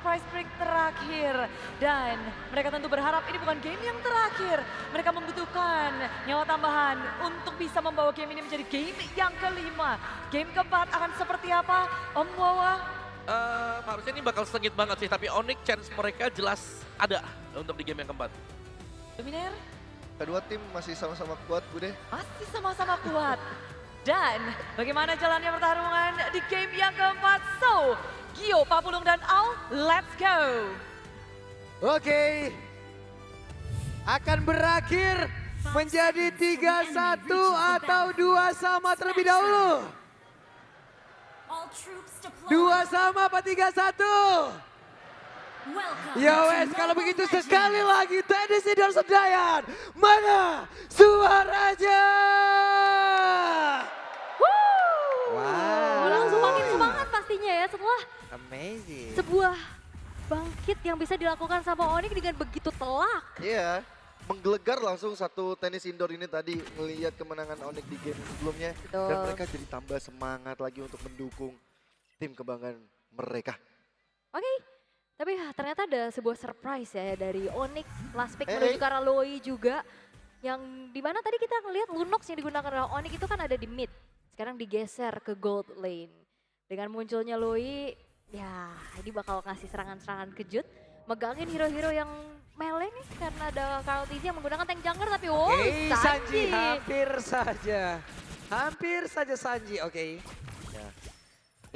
surprise break terakhir. Dan mereka tentu berharap ini bukan game yang terakhir. Mereka membutuhkan nyawa tambahan untuk bisa membawa game ini menjadi game yang kelima. Game keempat akan seperti apa, Om Wawa? Harusnya ini bakal sengit banget sih, tapi Onyx chance mereka jelas ada untuk di game yang keempat. Luminaire? Kedua tim masih sama-sama kuat, Bude. Masih sama-sama kuat. Dan bagaimana jalannya pertarungan di game yang keempat? So, Gio, Papulung, dan Al, let's go! Oke. Akan berakhir menjadi 3-1 atau 2 sama terlebih dahulu. 2 sama apa 3-1? Ya wes, kalau begitu sekali lagi tenis Indoor Senayan, mana suaranya? Langsung makin semangat pastinya ya setelah Amazing. sebuah bangkit yang bisa dilakukan sama Onyx dengan begitu telak. Iya, menggelegar langsung satu tenis indoor ini tadi melihat kemenangan Onyx di game sebelumnya. Betul. Dan mereka jadi tambah semangat lagi untuk mendukung tim kebanggaan mereka. Oke, tapi ternyata ada sebuah surprise ya dari Onyx last pick menuju ke arah Loi juga. Yang dimana tadi kita ngelihat Lunox yang digunakan oleh Onyx itu kan ada di mid. Sekarang digeser ke gold lane. Dengan munculnya Loi, ya ini bakal ngasih serangan-serangan kejut. Megangin hero-hero yang melee nih karena ada Carl TZ yang menggunakan tank jungler tapi wow, Oke, Sanji Sanji. hampir saja. Hampir saja Sanji, oke. Ya.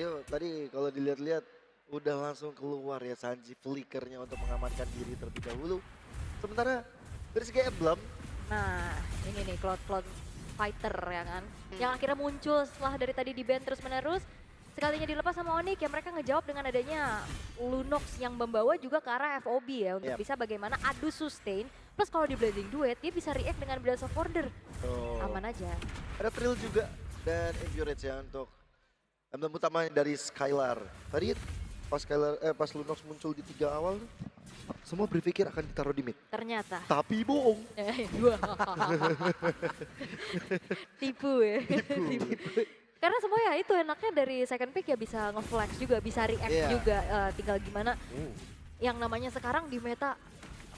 Yuk, tadi kalau dilihat-lihat udah langsung keluar ya Sanji flickernya untuk mengamankan diri terlebih dahulu. Sementara dari segi emblem, Nah ini nih Cloud Fighter ya kan. Yang akhirnya muncul setelah dari tadi di ban terus menerus. Sekalinya dilepas sama Onyx ya mereka ngejawab dengan adanya Lunox yang membawa juga ke arah FOB ya. Untuk bisa bagaimana adu sustain. Plus kalau di Blazing Duet dia bisa react dengan Blades of Order. Aman aja. ada Trill juga dan Endurance ya untuk emblem utama dari Skylar. Tadi pas Lunox muncul di 3 awal, semua berpikir akan ditaruh di mid. Ternyata. Tapi bohong. Tipu ya. Karena semua ya itu enaknya dari second pick ya bisa nge-flex juga, bisa react juga. Tinggal gimana yang namanya sekarang di meta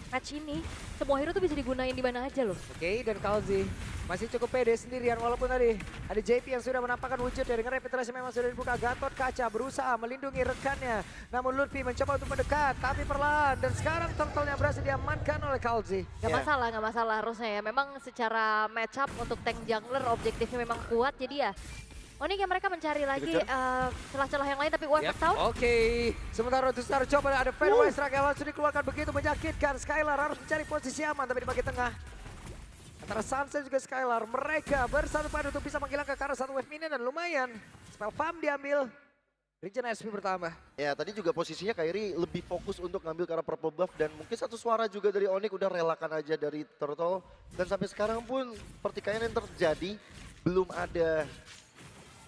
match ini, semua hero tuh bisa digunain di mana aja loh. Oke, dan Kalzi masih cukup pede sendirian walaupun tadi ada JP yang sudah menampakkan wujudnya dengan reputasi memang sudah dibuka. Gatot Kaca berusaha melindungi rekannya, namun Lutfi mencoba untuk mendekat tapi perlahan dan sekarang turtle-nya berhasil diamankan oleh Kalzi. Gak masalah harusnya ya. Memang secara match up untuk tank jungler objektifnya memang kuat jadi ya. Onyx yang mereka mencari lagi celah-celah yang lain tapi UFF Town. Oke, sementara Tustar coba ada Fanway strike yang langsung dikeluarkan begitu menyakitkan. Skylar harus mencari posisi aman tapi di bagian tengah. Antara Sunset juga Skylar, mereka bersatu padu untuk bisa menghilangkan ke arah satu wave minion dan lumayan. Spell farm diambil, Regen SP bertambah. Ya tadi juga posisinya Kairi lebih fokus untuk ngambil ke arah purple buff dan mungkin satu suara juga dari Onyx udah relakan aja dari Turtle. Dan sampai sekarang pun pertikaian yang terjadi belum ada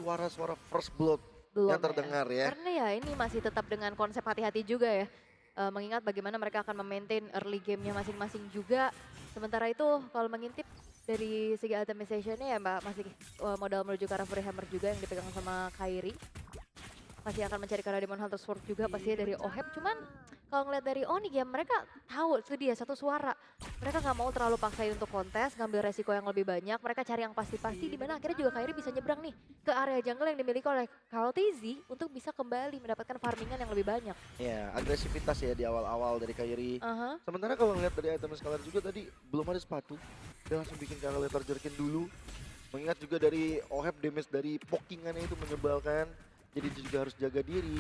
suara-suara first blood yang terdengar ya. Karena ya ini masih tetap dengan konsep hati-hati juga ya. Mengingat bagaimana mereka akan memaintain early game-nya masing-masing juga. Sementara itu kalau mengintip dari segi itemization-nya ya Mbak masih modal menuju ke arah Fury Hammer juga yang dipegang sama Kairi. Masih akan mencari ke arah Demon Hunter Sword juga pastinya dari Oheb. Cuman kalau ngeliat dari Onyx ya mereka tahu itu dia satu suara. Mereka nggak mau terlalu paksain untuk kontes, ngambil resiko yang lebih banyak. Mereka cari yang pasti-pasti di mana akhirnya juga Kairi bisa nyebrang nih ke area jungle yang dimiliki oleh Carl TZ untuk bisa kembali mendapatkan farmingan yang lebih banyak. Ya agresivitas ya di awal-awal dari Kairi. Sementara kalau ngeliat dari item Skylar juga tadi belum ada sepatu. Dia langsung bikin Letter Jerkin dulu. Mengingat juga dari Oheb damage dari pokingannya itu menyebalkan. Jadi dia juga harus jaga diri.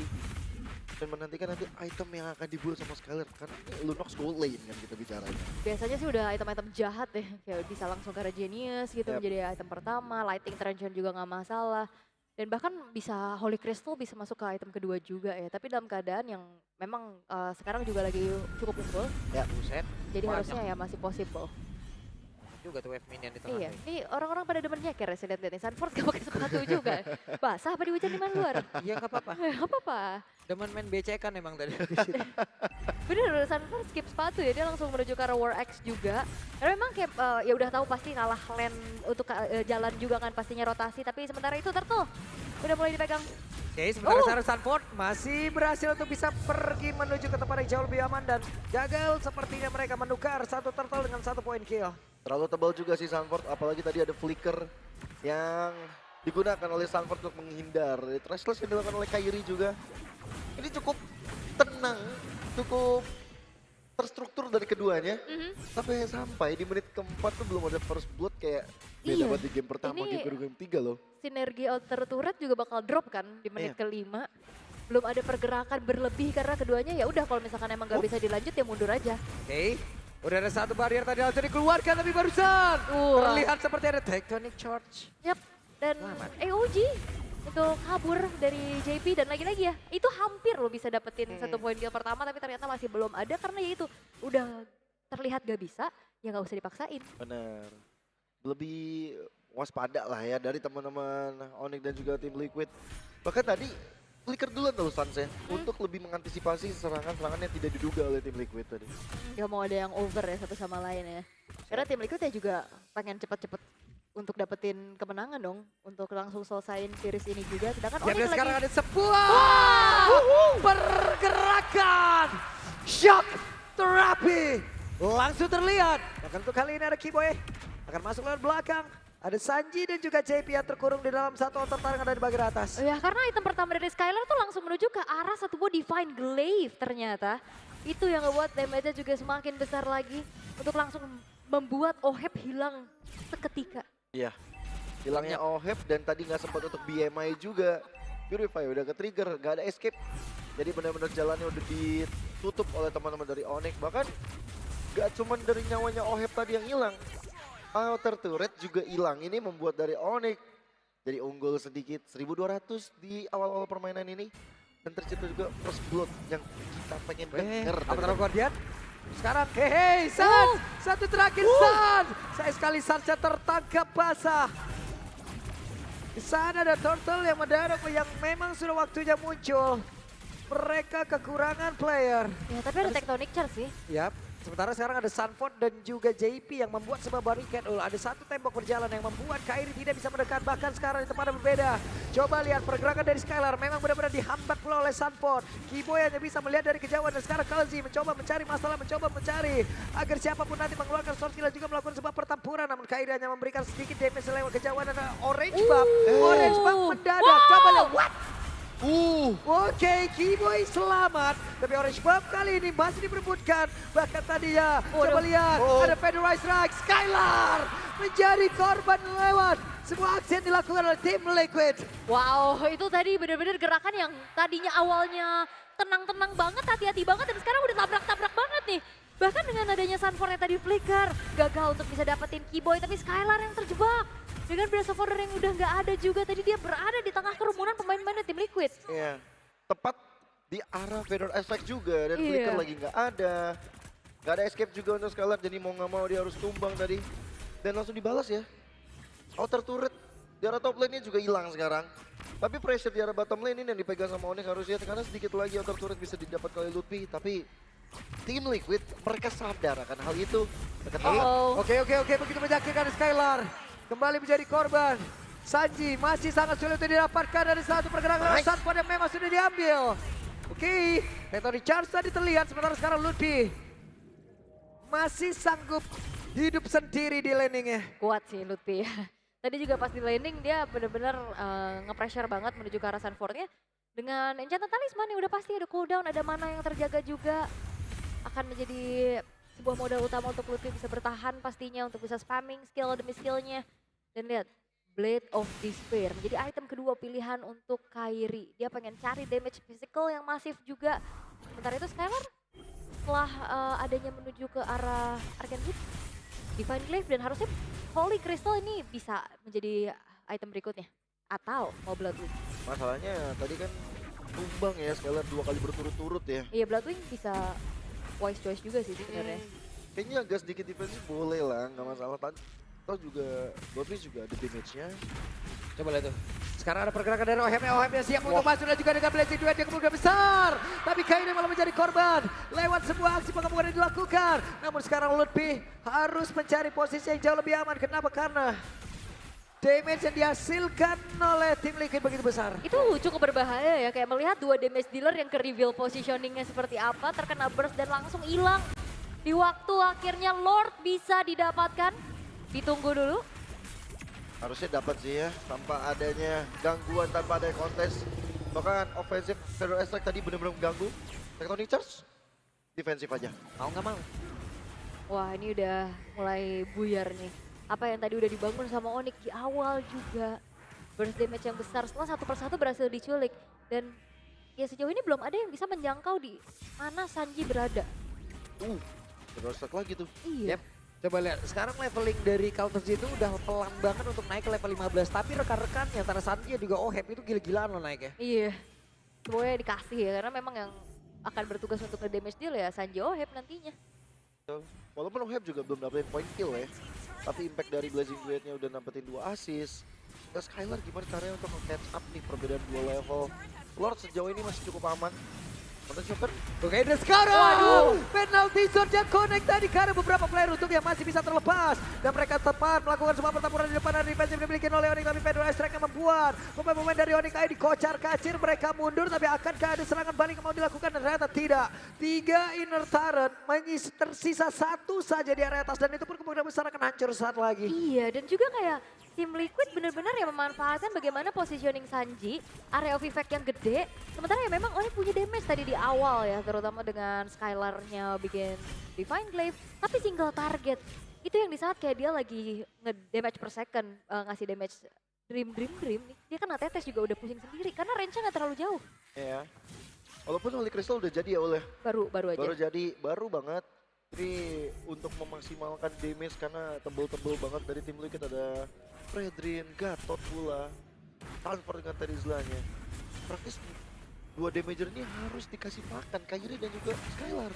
Dan menantikan nanti item yang akan dibuat sama Skylar. Karena Lunox gold lane kan kita bicaranya. Biasanya sih udah item-item jahat ya. Kayak bisa langsung ke arah Genius gitu menjadi item pertama. Lighting Trenchant juga nggak masalah. Dan bahkan bisa Holy Crystal bisa masuk ke item kedua juga ya. Tapi dalam keadaan yang memang sekarang juga lagi cukup unggul. Ya buset. Jadi harusnya ya masih possible. juga tuh wave minion di tengah. Iya, ini orang-orang pada demen nyeker ya, saya lihat-lihat nih. Sanford gak pakai sepatu juga. Basah apa dihujan di mana luar? Iya nggak apa-apa. Gak apa-apa. Demen main BC kan emang tadi. Bener, Sanford skip sepatu ya, dia langsung menuju ke arah War X juga. Karena memang kayak ya udah tahu pasti kalah lane untuk jalan juga kan pastinya rotasi. Tapi sementara itu Turtle udah mulai dipegang. Oke, sementara sekarang Sanford masih berhasil untuk bisa pergi menuju ke tempat yang jauh lebih aman dan gagal sepertinya mereka menukar satu turtle dengan 1 point kill. Terlalu tebal juga sih Sanford, apalagi tadi ada flicker yang digunakan oleh Sanford untuk menghindar. Trashless yang dilakukan oleh Kairi juga. Ini cukup tenang, cukup terstruktur dari keduanya. Sampai di menit keempat tuh belum ada first blood kayak beda Iya. banget di game pertama, Ini game kedua, game ketiga loh. Sinergi outer turret juga bakal drop kan di menit kelima. Belum ada pergerakan berlebih karena keduanya ya udah kalau misalkan emang gak bisa dilanjut ya mundur aja. Oke, udah ada satu barrier tadi langsung dikeluarkan tapi barusan. Terlihat seperti ada tectonic charge. Yap, dan Selamat. AOG untuk kabur dari JP dan lagi-lagi ya, itu hampir lo bisa dapetin 1 poin kill pertama tapi ternyata masih belum ada karena ya itu udah terlihat gak bisa, ya gak usah dipaksain. Benar. Lebih waspada lah ya dari teman-teman Onyx dan juga tim Liquid. Bahkan tadi flicker duluan tuh Suns ya, untuk lebih mengantisipasi serangan-serangan yang tidak diduga oleh tim Liquid tadi. Gak mau ada yang over ya satu sama lain ya. Karena tim Liquid ya juga pengen cepet-cepet untuk dapetin kemenangan dong, untuk langsung selesaiin series ini juga. Sedangkan Ya, Onyx lagi sekarang ada sebuah pergerakan shock terapi langsung terlihat. Bahkan untuk kali ini ada Kiboy akan masuk lewat belakang. Ada Sanji dan juga JP yang terkurung di dalam satu outer yang ada di bagian atas. ya karena item pertama dari Skylar tuh langsung menuju ke arah satu buah Divine Glaive ternyata. Itu yang ngebuat damage-nya juga semakin besar lagi untuk langsung membuat Oheb hilang seketika. Iya. Hilangnya Oheb dan tadi nggak sempat untuk BMI juga. Purify udah ke-trigger, nggak ada escape. Jadi benar-benar jalannya udah ditutup oleh teman-teman dari Onyx. Bahkan nggak cuma dari nyawanya Oheb tadi yang hilang. Outer turret juga hilang. Ini membuat dari Onyx jadi unggul sedikit 1200 di awal-awal permainan ini. Dan tercipta juga first blood yang kita pengen denger. Apa Guardian? Sekarang hehe Sans, satu terakhir Sans. Saya sekali Sansnya tertangkap basah. Di sana ada Turtle yang mendarat yang memang sudah waktunya muncul. Mereka kekurangan player. Ya tapi ada Tectonic Charge sih. Yap. Sementara sekarang ada Sanford dan juga JP yang membuat sebuah barricade. Ada satu tembok berjalan yang membuat Kairi tidak bisa mendekat. Bahkan sekarang di tempat yang berbeda. Coba lihat pergerakan dari Skylar. Memang benar-benar dihambat pula oleh Sanford. Kiboy hanya bisa melihat dari kejauhan. Dan sekarang Kalzi mencoba mencari masalah. Mencoba mencari agar siapapun nanti mengeluarkan sword skill dan juga melakukan sebuah pertempuran. Namun Kairi hanya memberikan sedikit damage lewat kejauhan. Ada Orange Buff. Orange Buff mendadak. Coba lihat. What? Oke, Kiboy selamat. Tapi Orange Buff kali ini masih diperebutkan. Bahkan tadi ya, coba lihat. Ada Federalized Strike. Skylar menjadi korban lewat sebuah aksi yang dilakukan oleh tim Liquid. Wow, itu tadi benar-benar gerakan yang tadinya awalnya tenang-tenang banget, hati-hati banget, dan sekarang udah tabrak-tabrak banget nih. Bahkan dengan adanya Sanford yang tadi flicker, gagal untuk bisa dapetin Kiboy, tapi Skylar yang terjebak. Dengan Blast of Order yang udah nggak ada juga, tadi dia berada di tengah kerumunan pemain-pemain tim Liquid. Iya, tepat di arah Fedor Effect juga dan flicker lagi nggak ada. Nggak ada escape juga untuk Skylar, jadi mau nggak mau dia harus tumbang tadi. Dan langsung dibalas ya. Outer turret di arah top lane-nya juga hilang sekarang. Tapi pressure di arah bottom lane ini yang dipegang sama Onyx harusnya, karena sedikit lagi outer turret bisa didapat oleh Lutfi. Tapi tim Liquid mereka sadar akan hal itu. Oke, begitu menyakitkan Skylar. Kembali menjadi korban. Sanji masih sangat sulit untuk didapatkan dari satu pergerakan Sanford yang memang sudah diambil. Oke, Tectonic Charge tadi terlihat, sementara sekarang Lutfi masih sanggup hidup sendiri di landingnya. Kuat sih Lutfi. Tadi juga pas di landing dia benar-benar nge-pressure banget menuju ke arah Sanfordnya. Dengan Enchanted Talisman yang udah pasti ada cooldown, ada mana yang terjaga juga. Akan menjadi sebuah modal utama untuk Lutfi bisa bertahan pastinya, untuk bisa spamming skill demi skillnya. Dan lihat, Blade of Despair menjadi item kedua pilihan untuk Kairi. Dia pengen cari damage physical yang masif juga. Sementara itu Skylar setelah adanya menuju ke arah Arcane Hit, Divine Glaive, dan harusnya Holy Crystal ini bisa menjadi item berikutnya. Atau mau Bloodwing. Masalahnya tadi kan tumbang ya Skylar 2 kali berturut-turut ya. Iya, Bloodwing bisa wise choice juga sih sebenarnya. Kayaknya agak sedikit defensif boleh lah, nggak masalah. Atau juga Goldfish juga ada damage-nya. Coba lihat tuh. Sekarang ada pergerakan dari OHM-nya siap untuk masuk dan juga dengan blazing duet yang kemudian besar. Tapi Kairi malah menjadi korban lewat sebuah aksi pengepungan yang dilakukan. Namun sekarang Lutfi harus mencari posisi yang jauh lebih aman. Kenapa? Karena damage yang dihasilkan oleh tim Liquid begitu besar. Itu cukup berbahaya ya, kayak melihat 2 damage dealer yang ke reveal positioningnya seperti apa, terkena burst dan langsung hilang. Di waktu akhirnya Lord bisa didapatkan, ditunggu dulu. Harusnya dapat sih ya, tanpa adanya gangguan, tanpa ada kontes. Bahkan offensive Federal Strike tadi benar-benar mengganggu. Tectonic Charge, defensif aja. Mau nggak mau? Wah ini udah mulai buyar nih. Apa yang tadi udah dibangun sama Onyx di awal juga. Burst damage yang besar setelah satu persatu berhasil diculik. Dan ya sejauh ini belum ada yang bisa menjangkau di mana Sanji berada. Federal Strike lagi tuh. Iya. Yep. Coba lihat, sekarang leveling dari Counters itu udah pelan banget untuk naik ke level 15. Tapi rekan-rekannya antara Sanji dan juga OHEP itu gila-gilaan loh naiknya. Iya. Semuanya dikasih ya, karena memang yang akan bertugas untuk nge-damage deal ya Sanji OHEP nantinya. Walaupun OHEP juga belum dapetin point kill ya. Tapi impact dari Blazing Duet-nya udah dapetin 2 assist. Terus Skylar gimana caranya untuk nge-catch up nih perbedaan 2 level. Lord sejauh ini masih cukup aman. Oke, dan sekarang penalti zone yang connect tadi karena beberapa player untuk yang masih bisa terlepas. Dan mereka tepat melakukan semua pertempuran di depan dan defensif dimiliki oleh Onyx. Tapi Federal Strike yang membuat pemain-pemain dari Onyx ini dikocar kacir. Mereka mundur, tapi akankah ada serangan balik yang mau dilakukan? Dan ternyata tidak. 3 inner turret, tersisa 1 saja di area atas. Dan itu pun kemungkinan besar akan hancur saat lagi. Iya, dan juga kayak tim Liquid benar-benar ya memanfaatkan bagaimana positioning Sanji, area of effect yang gede. Sementara ya memang Onyx punya damage tadi di awal ya, terutama dengan Skylar-nya bikin Divine Glaive, tapi single target. Itu yang di saat kayak dia lagi nge-damage per second, ngasih damage Dream nih. Dia kan ATTS juga udah pusing sendiri karena range-nya nggak terlalu jauh. Iya. Walaupun Holy Crystal udah jadi ya oleh. Baru aja. Baru jadi, baru banget. Jadi untuk memaksimalkan damage karena tebel-tebel banget dari tim Liquid ada Fredrin, Gatot pula, transfer dengan Terizlanya. Praktis 2 damager ini harus dikasih makan, Kairi dan juga Skylar.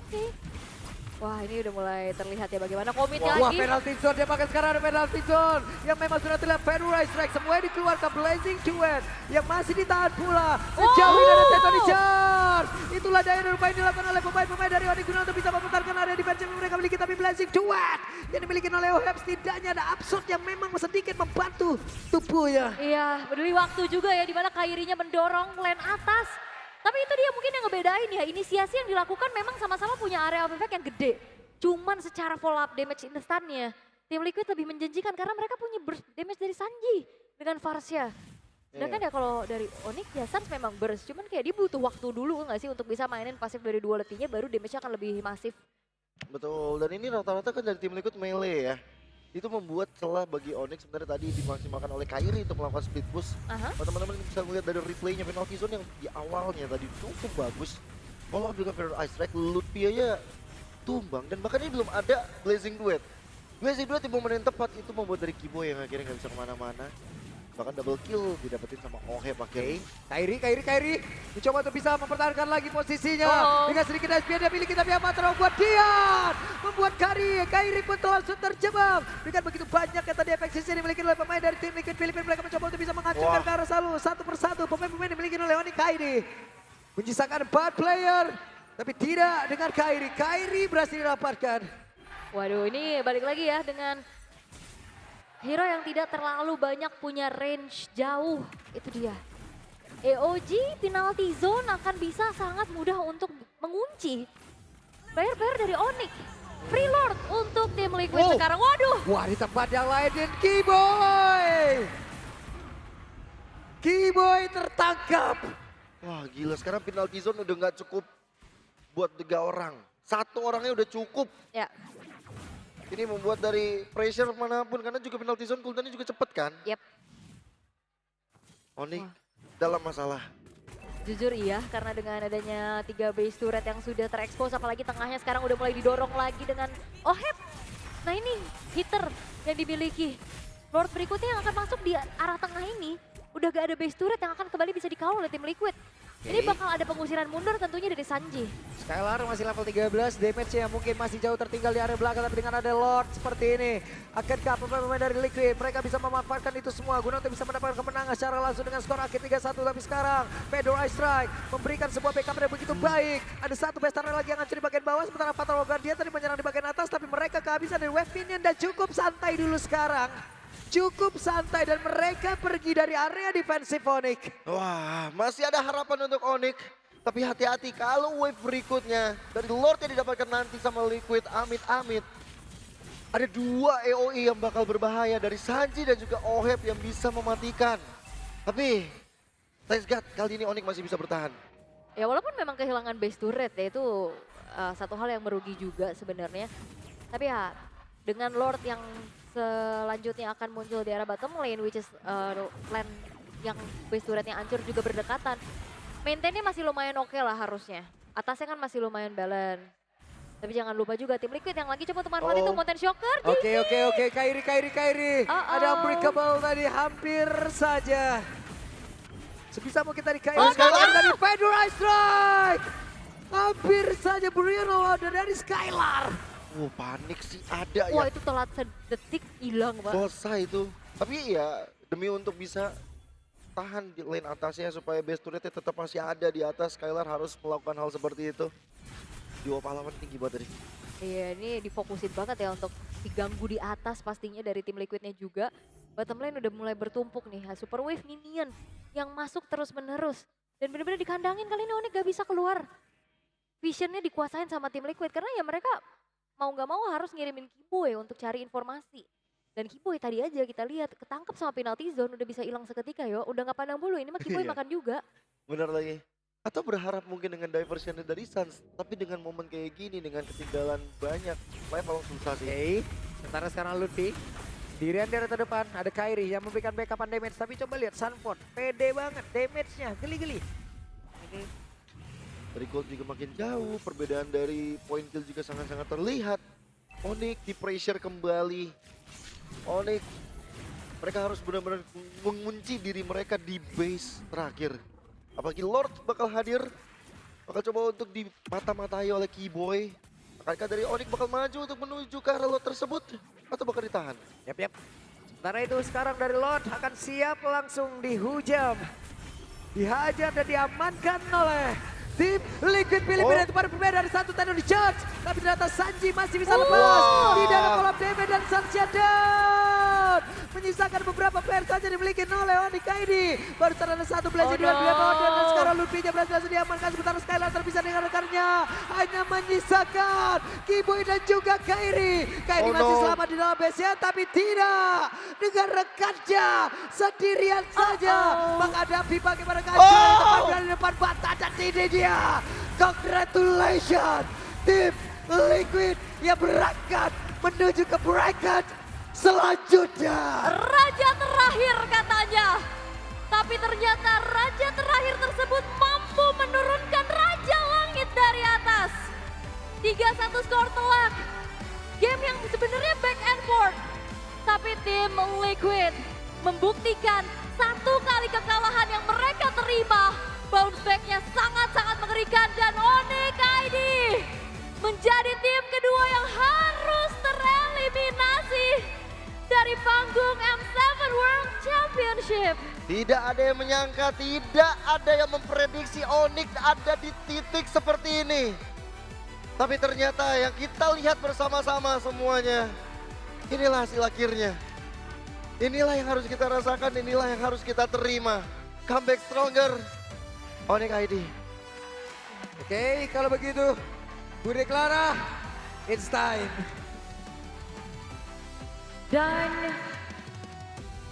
Oke. Wah ini udah mulai terlihat ya bagaimana komitnya Wah, lagi. penalty zone dia pakai sekarang ada penalty zone yang memang sudah terlihat Federal Strike semuanya dikeluarkan Blazing Duet yang masih ditahan pula sejauh ini ada Tectonic Charge. Itulah daya dan upaya yang dilakukan oleh pemain-pemain dari Onyx Guna untuk bisa memutarkan area defensive yang mereka miliki, tapi Blazing Duet yang dimiliki oleh OHEP setidaknya ada absurd yang memang sedikit membantu tubuhnya. Iya, berdiri waktu juga ya dimana Kairinya mendorong lane atas. Tapi itu dia mungkin yang ngebedain ya, inisiasi yang dilakukan memang sama-sama punya area of effect yang gede. Cuman secara follow up damage instannya, tim Liquid lebih menjanjikan karena mereka punya burst damage dari Sanji dengan Varsya. Sedangkan ya kalau dari Onyx ya Sans memang burst, cuman kayak dia butuh waktu dulu nggak sih untuk bisa mainin pasif dari duality-nya baru damage-nya akan lebih masif. Betul, dan ini rata-rata kan dari tim Liquid melee ya. Itu membuat celah bagi Onyx sebenarnya tadi dimaksimalkan oleh Kairi untuk melakukan split push. Teman-teman bisa melihat dari replaynya penalty zone yang di awalnya tadi cukup bagus. Follow up juga Federal Strike, Lutfi aja tumbang dan bahkan ini belum ada Blazing Duet. Blazing Duet di momen yang tepat itu membuat dari Kibo yang akhirnya nggak bisa kemana-mana. Bahkan double kill didapetin sama OHEP pakai. Kairi mencoba untuk bisa mempertahankan lagi posisinya. Dengan sedikit SP dia miliki tapi apa membuat Dian. Membuat Kairi pun langsung terjebak. Dengan begitu banyak yang tadi efek sisi dimiliki oleh pemain dari tim Liquid Filipina. Mereka mencoba untuk bisa menghancurkan ke arah selalu. Satu persatu pemain-pemain dimiliki oleh Onyx Kairi. Menyisakan 4 player. Tapi tidak dengan Kairi. Kairi berhasil didapatkan. Waduh ini balik lagi ya dengan hero yang tidak terlalu banyak punya range jauh, itu dia. EOG penalty zone akan bisa sangat mudah untuk mengunci player-player dari Onyx. Free Lord untuk tim Liquid sekarang, waduh. Wah di tempat yang lain dan Kiboy tertangkap. Wah gila, sekarang penalty zone udah nggak cukup buat 3 orang. 1 orangnya udah cukup. Ya. Ini membuat dari pressure manapun karena juga penalty zone cooldownnya juga cepet kan. Yep. Onyx dalam masalah. Jujur iya, karena dengan adanya 3 base turret yang sudah terekspos, apalagi tengahnya sekarang udah mulai didorong lagi dengan OHEP. Nah ini hitter yang dimiliki. Lord berikutnya yang akan masuk di arah tengah ini, udah gak ada base turret yang akan kembali bisa dikawal oleh tim Liquid. Ini bakal ada pengusiran mundur tentunya dari Sanji. Skylar masih level 13, damage-nya mungkin masih jauh tertinggal di area belakang, tapi dengan ada Lord seperti ini, akankah pemain-pemain dari Liquid mereka bisa memanfaatkan itu semua guna untuk bisa mendapatkan kemenangan secara langsung dengan skor akhir 3-1, tapi sekarang Fedor Ice Strike memberikan sebuah backup yang begitu baik. Ada satu Bestara lagi yang hancur di bagian bawah, sementara Fatal Guardian tadi menyerang di bagian atas, tapi mereka kehabisan dari wave minion dan cukup santai dulu sekarang. Cukup santai dan mereka pergi dari area defensif Onyx. Wah, masih ada harapan untuk Onyx. Tapi hati-hati kalau wave berikutnya dari Lord yang didapatkan nanti sama Liquid, amit-amit. Ada 2 AOE yang bakal berbahaya dari Sanji dan juga Oheb yang bisa mematikan. Tapi, thanks God, kali ini Onyx masih bisa bertahan. Ya walaupun memang kehilangan base turret ya itu satu hal yang merugi juga sebenarnya. Tapi ya dengan Lord yang selanjutnya akan muncul di arah bottom lane, which is lane yang base turretnya hancur juga berdekatan. Maintainnya masih lumayan oke lah harusnya. Atasnya kan masih lumayan balance. Tapi jangan lupa juga tim Liquid yang lagi coba untuk manfaatin itu Mountain Shocker. Oke, Kairi. Ada Unbreakable tadi hampir saja. Sebisa mungkin tadi Kairi Skylar dari Fedor Ice Strike. Hampir saja Bruno dari Skylar. Panik sih ada ya. Wah itu telat sedetik hilang Pak. Dosa itu. Tapi ya demi untuk bisa tahan di lane atasnya supaya base turretnya tetap masih ada di atas, Skylar harus melakukan hal seperti itu. Jiwa pahlawan tinggi banget tadi. Iya ini difokusin banget ya untuk diganggu di atas pastinya dari tim Liquidnya juga. Bottom lane udah mulai bertumpuk nih, Super Wave minion yang masuk terus menerus. Dan bener-bener dikandangin kali ini Onyx gak bisa keluar. Visionnya dikuasain sama tim Liquid karena ya mereka mau gak mau harus ngirimin Kiboy untuk cari informasi. Dan Kiboy tadi aja kita lihat ketangkep sama penalty zone udah bisa hilang seketika yo. Udah gak pandang bulu ini mah Kiboy makan juga. Bener lagi. Atau berharap mungkin dengan diversion dari Suns. Tapi dengan momen kayak gini dengan ketinggalan banyak. Level susah sih. Sementara sekarang Lutfi. Dirian di rata depan ada Kairi yang memberikan backupan damage. Tapi coba lihat Sunford. Pede banget damage-nya. Geli-geli. Dari gold juga makin jauh, perbedaan dari point kill juga sangat-sangat terlihat. Onyx di pressure kembali. Onyx, mereka harus benar-benar mengunci diri mereka di base terakhir. Apalagi Lord bakal hadir, bakal coba untuk dimata-matai oleh Kiboy. Akankah dari Onyx bakal maju untuk menuju ke arah Lord tersebut? Atau bakal ditahan? Yap. Sementara itu sekarang dari Lord akan siap langsung dihujam. Dihajar dan diamankan oleh tim Liquid Filipina itu pada perbedaan dari satu tadi di charge. Tapi ternyata Sanji masih bisa lepas. Di dalam kolam damage dan Sanji down. Menyisakan beberapa player saja dimiliki oleh Onyx ini. Baru ada satu belajar dengan dua dan sekarang Luffy-nya berhasil diamankan. Sementara Skylar terpisah dengan rekannya. Hanya menyisakan Kiboy dan juga Kairi. Kairi masih selamat di dalam base-nya tapi tidak. Dengan rekannya sendirian saja. Menghadapi bagaimana kehancuran tepat dari depan bata dan ini dia. Congratulations tim Liquid yang berangkat menuju ke bracket selanjutnya. Raja terakhir katanya. Tapi ternyata raja terakhir tersebut mampu menurunkan raja langit dari atas. 3-1 skor telak. Game yang sebenarnya back and forth. Tapi tim Liquid membuktikan satu kali kekalahan yang mereka terima. Bounce back-nya sangat-sangat mengerikan dan Onyx ID menjadi tim kedua yang harus tereliminasi dari panggung M7 World Championship. Tidak ada yang menyangka, tidak ada yang memprediksi Onyx ada di titik seperti ini. Tapi ternyata yang kita lihat bersama-sama semuanya, inilah hasil akhirnya. Inilah yang harus kita rasakan, inilah yang harus kita terima. Comeback stronger, Onyx ID. Oke, kalau begitu, Bude Clara, it's time. Dan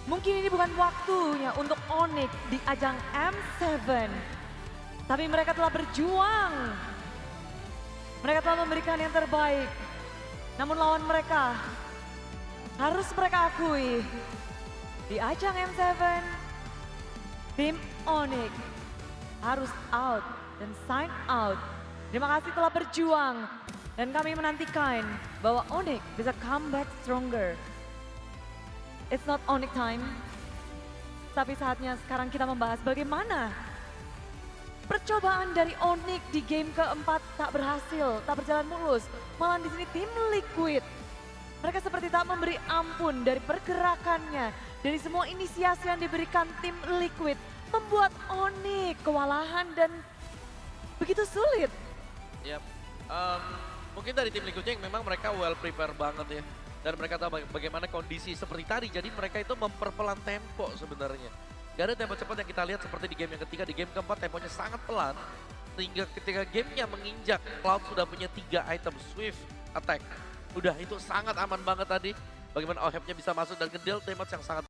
mungkin ini bukan waktunya untuk Onyx di ajang M7. Tapi mereka telah berjuang. Mereka telah memberikan yang terbaik. Namun lawan mereka harus mereka akui. Di ajang M7, tim Onyx harus out dan sign out. Terima kasih telah berjuang. Dan kami menantikan bahwa Onyx bisa comeback stronger. It's not Onyx time. Tapi saatnya sekarang kita membahas bagaimana percobaan dari Onyx di game keempat tak berhasil, tak berjalan mulus. Malah di sini tim Liquid. Mereka seperti tak memberi ampun dari pergerakannya, dari semua inisiasi yang diberikan tim Liquid. Membuat Onyx kewalahan dan begitu sulit. Yap. Mungkin dari tim Liquidnya yang memang mereka well prepare banget ya. Dan mereka tahu bagaimana kondisi seperti tadi. Jadi mereka itu memperpelan tempo sebenarnya. Gak ada tempo cepat yang kita lihat seperti di game yang ketiga. Di game keempat temponya sangat pelan. Sehingga ketika gamenya menginjak, Cloud sudah punya 3 item Swift Attack. Udah itu sangat aman banget tadi. Bagaimana OHEP-nya bisa masuk dan ngedeal damage yang sangat